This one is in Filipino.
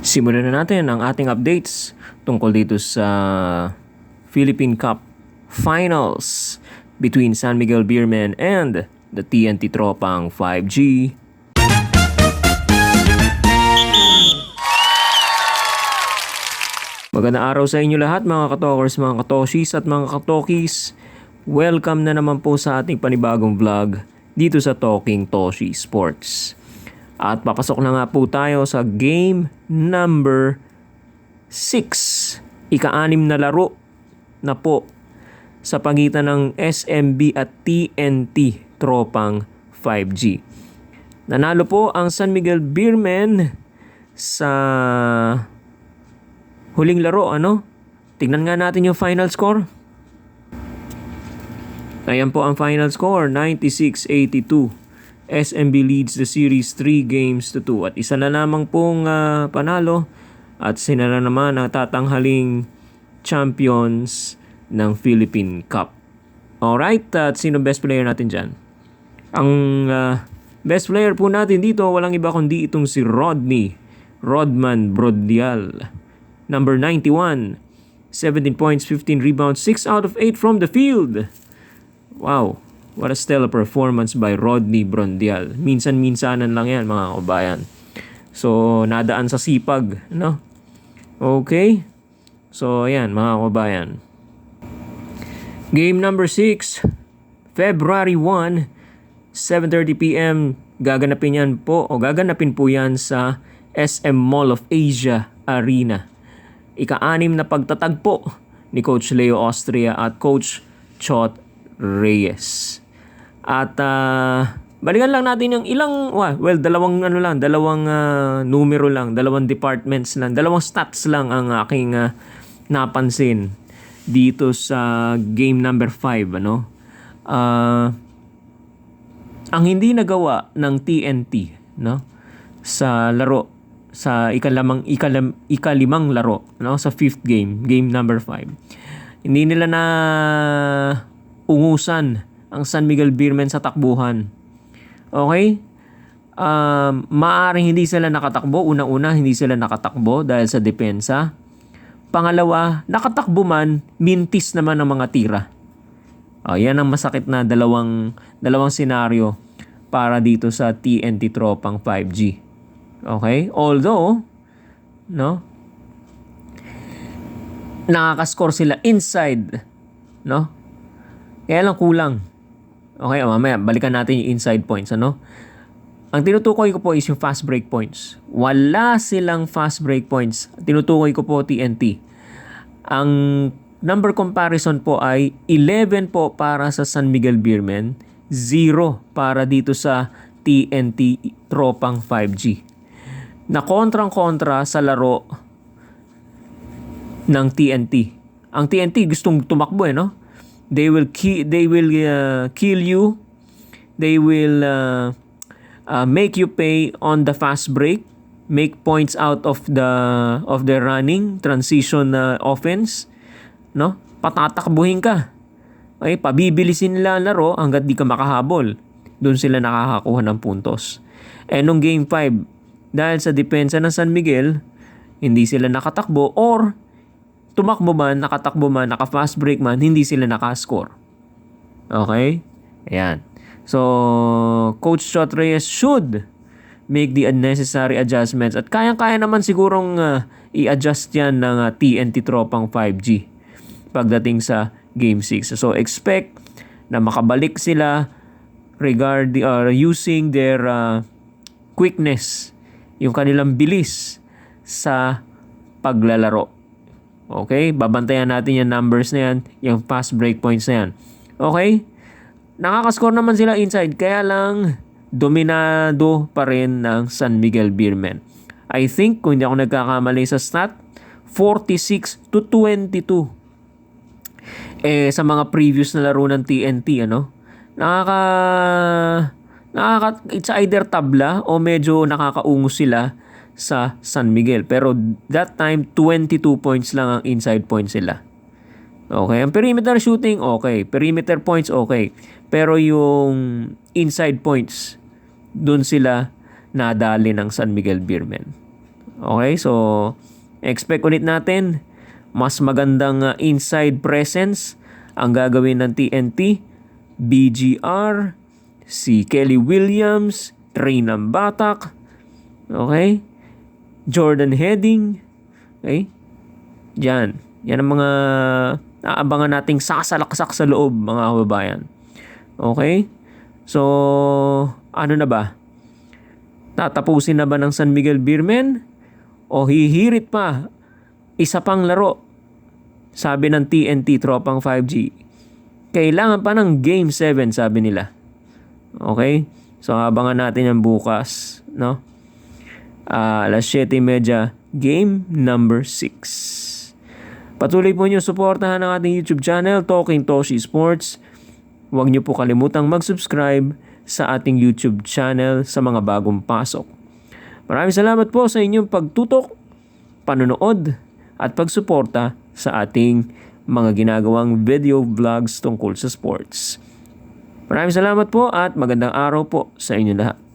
Simulan na natin ang ating updates tungkol dito sa Philippine Cup Finals between San Miguel Beermen and the TNT Tropang 5G. Magandang araw sa inyo lahat mga katokers, mga katoshis at mga katokis. Welcome na naman po sa ating panibagong vlog dito sa Talking Toshi Sports. At papasok na nga po tayo sa game number 6. Ika-6 na laro na po sa pagitan ng SMB at TNT Tropang 5G. Nanalo po ang San Miguel Beermen sa huling laro, Tingnan nga natin yung final score. Ayan po ang final score, 96-82. SMB leads the series 3-2 at isa na lamang pong panalo at sila na naman ang tatanghaling champions ng Philippine Cup. Alright, at sino best player natin dyan? Ang best player po natin dito, walang iba kundi itong si Rodman Brodial. Number 91, 17 points, 15 rebounds, 6 out of 8 from the field. Wow, what a stellar performance by Rodney Brodial. Minsan-minsanan lang yan mga kabayan. So, nadaan sa sipag, Okay? So, ayan mga kabayan. Game number 6, February 1, 7:30 p.m. Gaganapin po yan sa SM Mall of Asia Arena. Ika-6 na pagtatagpo ni Coach Leo Austria at Coach Chot Reyes. At balikan lang natin yung dalawang numero lang, dalawang departments lang, dalawang stats lang ang aking napansin dito sa game number 5, ang hindi nagawa ng TNT, sa laro sa ikalimang laro, sa 5th game number 5. Hindi nila na ungusan ang San Miguel Beermen sa takbuhan. Okay? Maaring hindi sila nakatakbo. Unang-una, hindi sila nakatakbo dahil sa depensa. Pangalawa, nakatakbo man, mintis naman ang mga tira. Yan ang masakit na dalawang senaryo para dito sa TNT Tropang 5G. Okay? Although, nakakascore sila inside, Kaya lang kulang. Okay, mamaya balikan natin yung inside points, Ang tinutukoy ko po is yung fast break points. Wala silang fast break points. Tinutukoy ko po TNT. Ang number comparison po ay 11 po para sa San Miguel Beermen, 0 para dito sa TNT Tropang 5G. Na kontrang-kontra sa laro ng TNT. Ang TNT gustong tumakbo, They will kill you. They will make you pay on the fast break, make points out of the running transition offense, Patatakbuhin ka. Okay, pabibilisin nila ang laro hangga't di ka makahabol. Doon sila nakakakuha ng puntos. Nung game 5, dahil sa depensa ng San Miguel, hindi sila nakatakbo or tumakbo man, nakatakbo man, naka-fast break man, hindi sila nakascore. Okay? Ayan. So, Coach Chot Reyes should make the unnecessary adjustments at kayang-kaya naman sigurong i-adjust yan ng TNT Tropang 5G pagdating sa Game 6. So, expect na makabalik sila using their quickness, yung kanilang bilis sa paglalaro. Okay? Babantayan natin yung numbers na yan, yung fast break points na yan. Okay? Nakakascore naman sila inside, kaya lang dominado pa rin ng San Miguel Beermen. I think, kung hindi ako nagkakamali sa stat, 46-22. Sa mga previous na laro ng TNT, it's either tabla o medyo nakakaungos sila sa San Miguel. Pero that time, 22 points lang ang inside points sila. Okay? Ang perimeter shooting, okay. Perimeter points, okay. Pero yung inside points, dun sila nadali ng San Miguel Beermen. Okay, so expect ulit natin mas magandang inside presence ang gagawin ng TNT. BGR, si Kelly Williams, Trainan Batak, okay? Jordan Heading, okay? Yan ang mga aabangan nating sasalaksak sa loob, mga kababayan. Okay? So, ano na ba? Tatapusin na ba ng San Miguel Beermen? O hihirit pa? Isa pang laro. Sabi ng TNT, Tropang 5G. Kailangan pa ng Game 7, sabi nila. Okay? So, abangan natin yan bukas. No? Alas 7:30, Game number 6. Patuloy po niyo suportahan ang ating YouTube channel, Talking Toshi Sports. Huwag niyo po kalimutang mag-subscribe sa ating YouTube channel sa mga bagong pasok. Maraming salamat po sa inyong pagtutok, panonood, at pagsuporta sa ating mga ginagawang video vlogs tungkol sa sports. Maraming salamat po at magandang araw po sa inyo lahat.